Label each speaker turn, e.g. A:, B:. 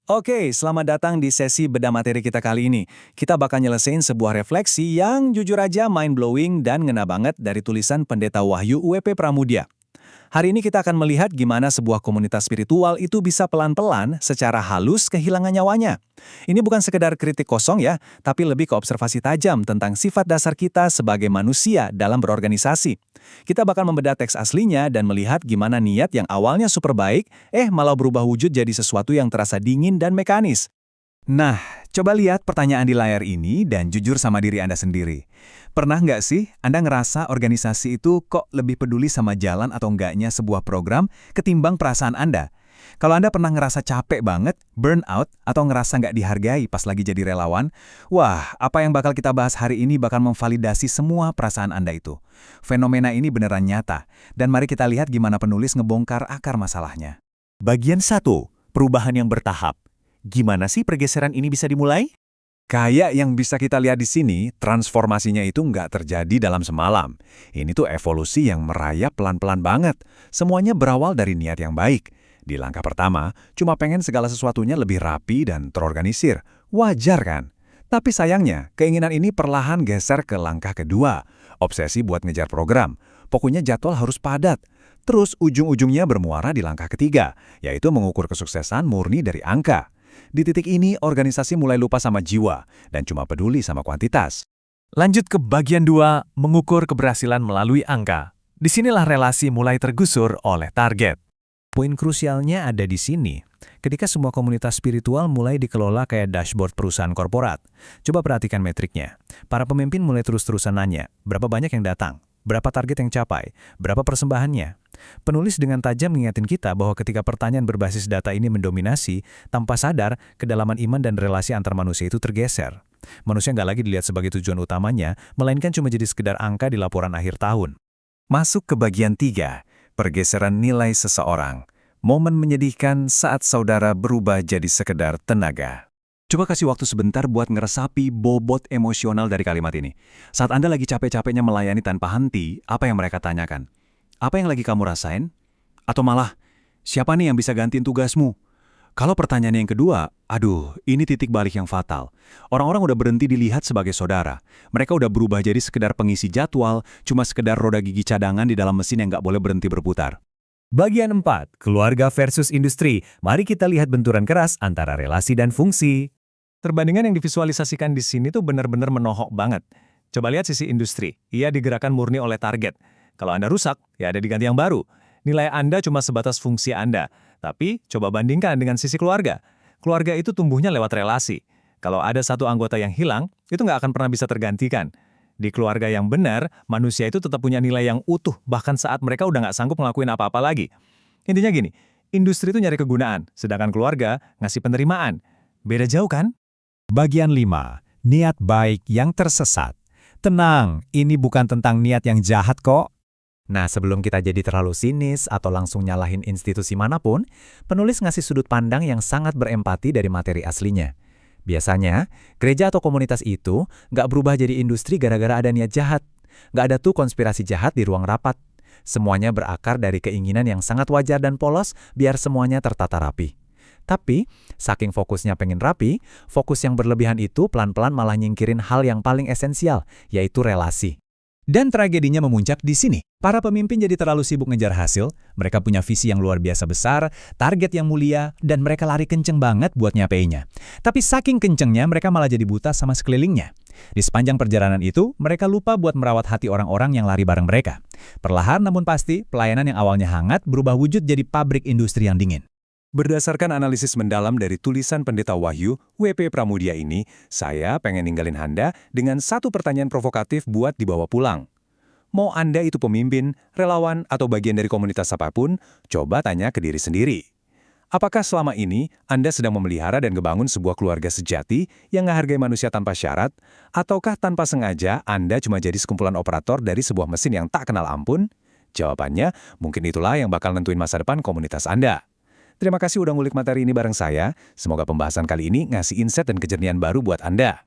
A: Oke, selamat datang di sesi bedah materi kita kali ini. Kita bakal nyelesain sebuah refleksi yang jujur aja mind-blowing dan ngena banget dari tulisan Pendeta Wahyu UWP Pramudia. Hari ini kita akan melihat gimana sebuah komunitas spiritual itu bisa pelan-pelan secara halus kehilangan nyawanya. Ini bukan sekedar kritik kosong ya, tapi lebih ke observasi tajam tentang sifat dasar kita sebagai manusia dalam berorganisasi. Kita bakal membedah teks aslinya dan melihat gimana niat yang awalnya super baik, malah berubah wujud jadi sesuatu yang terasa dingin dan mekanis. Nah, coba lihat pertanyaan di layar ini dan jujur sama diri Anda sendiri. Pernah nggak sih Anda ngerasa organisasi itu kok lebih peduli sama jalan atau enggaknya sebuah program ketimbang perasaan Anda? Kalau Anda pernah ngerasa capek banget, burnout, atau ngerasa nggak dihargai pas lagi jadi relawan, wah, apa yang bakal kita bahas hari ini bakal memvalidasi semua perasaan Anda itu. Fenomena ini beneran nyata, dan mari kita lihat gimana penulis ngebongkar akar masalahnya.
B: Bagian 1. Perubahan yang bertahap. Gimana sih pergeseran ini bisa dimulai?
A: Kayak yang bisa kita lihat di sini, transformasinya itu nggak terjadi dalam semalam. Ini tuh evolusi yang merayap pelan-pelan banget. Semuanya berawal dari niat yang baik. Di langkah pertama, cuma pengen segala sesuatunya lebih rapi dan terorganisir. Wajar kan? Tapi sayangnya, keinginan ini perlahan geser ke langkah kedua. Obsesi buat ngejar program. Pokoknya jadwal harus padat. Terus ujung-ujungnya bermuara di langkah ketiga, yaitu mengukur kesuksesan murni dari angka. Di titik ini, organisasi mulai lupa sama jiwa dan cuma peduli sama kuantitas.
C: Lanjut ke bagian 2, mengukur keberhasilan melalui angka. Disinilah relasi mulai tergusur oleh target. Poin krusialnya ada di sini. Ketika semua komunitas spiritual mulai dikelola kayak dashboard perusahaan korporat. Coba perhatikan metriknya. Para pemimpin mulai terus-terusan nanya, berapa banyak yang datang? Berapa target yang capai? Berapa persembahannya? Penulis dengan tajam mengingatkan kita bahwa ketika pertanyaan berbasis data ini mendominasi, tanpa sadar, kedalaman iman dan relasi antar manusia itu tergeser. Manusia nggak lagi dilihat sebagai tujuan utamanya, melainkan cuma jadi sekedar angka di laporan akhir tahun.
A: Masuk ke bagian 3, pergeseran nilai seseorang. Momen menyedihkan saat saudara berubah jadi sekedar tenaga. Coba kasih waktu sebentar buat ngeresapi bobot emosional dari kalimat ini. Saat Anda lagi capek-capeknya melayani tanpa henti, apa yang mereka tanyakan? Apa yang lagi kamu rasain? Atau malah, siapa nih yang bisa gantiin tugasmu? Kalau pertanyaan yang kedua, aduh, ini titik balik yang fatal. Orang-orang udah berhenti dilihat sebagai saudara. Mereka udah berubah jadi sekedar pengisi jadwal, cuma sekedar roda gigi cadangan di dalam mesin yang nggak boleh berhenti berputar.
C: Bagian 4, keluarga versus industri. Mari kita lihat benturan keras antara relasi dan fungsi. Perbandingan yang divisualisasikan di sini tuh benar-benar menohok banget. Coba lihat sisi industri. Ia digerakkan murni oleh target. Kalau Anda rusak, ya ada diganti yang baru. Nilai Anda cuma sebatas fungsi Anda. Tapi, coba bandingkan dengan sisi keluarga. Keluarga itu tumbuhnya lewat relasi. Kalau ada satu anggota yang hilang, itu nggak akan pernah bisa tergantikan. Di keluarga yang benar, manusia itu tetap punya nilai yang utuh, bahkan saat mereka udah nggak sanggup ngelakuin apa-apa lagi. Intinya gini, industri itu nyari kegunaan, sedangkan keluarga ngasih penerimaan. Beda jauh kan?
B: Bagian 5. Niat baik yang tersesat. Tenang, ini bukan tentang niat yang jahat kok. Nah, sebelum kita jadi terlalu sinis atau langsung nyalahin institusi manapun, penulis ngasih sudut pandang yang sangat berempati dari materi aslinya. Biasanya, gereja atau komunitas itu nggak berubah jadi industri gara-gara ada niat jahat. Nggak ada tuh konspirasi jahat di ruang rapat. Semuanya berakar dari keinginan yang sangat wajar dan polos biar semuanya tertata rapi. Tapi, saking fokusnya pengen rapi, fokus yang berlebihan itu pelan-pelan malah nyingkirin hal yang paling esensial, yaitu relasi. Dan tragedinya memuncak di sini. Para pemimpin jadi terlalu sibuk ngejar hasil, mereka punya visi yang luar biasa besar, target yang mulia, dan mereka lari kenceng banget buat nyapainya. Tapi saking kencengnya, mereka malah jadi buta sama sekelilingnya. Di sepanjang perjalanan itu, mereka lupa buat merawat hati orang-orang yang lari bareng mereka. Perlahan namun pasti, pelayanan yang awalnya hangat berubah wujud jadi pabrik industri yang dingin.
A: Berdasarkan analisis mendalam dari tulisan Pendeta Wahyu, WP Pramudia ini, saya pengen ninggalin Anda dengan satu pertanyaan provokatif buat dibawa pulang. Mau Anda itu pemimpin, relawan, atau bagian dari komunitas apapun, coba tanya ke diri sendiri. Apakah selama ini Anda sedang memelihara dan ngebangun sebuah keluarga sejati yang menghargai manusia tanpa syarat, ataukah tanpa sengaja Anda cuma jadi sekumpulan operator dari sebuah mesin yang tak kenal ampun? Jawabannya, mungkin itulah yang bakal nentuin masa depan komunitas Anda. Terima kasih udah ngulik materi ini bareng saya. Semoga pembahasan kali ini ngasih insight dan kejernihan baru buat Anda.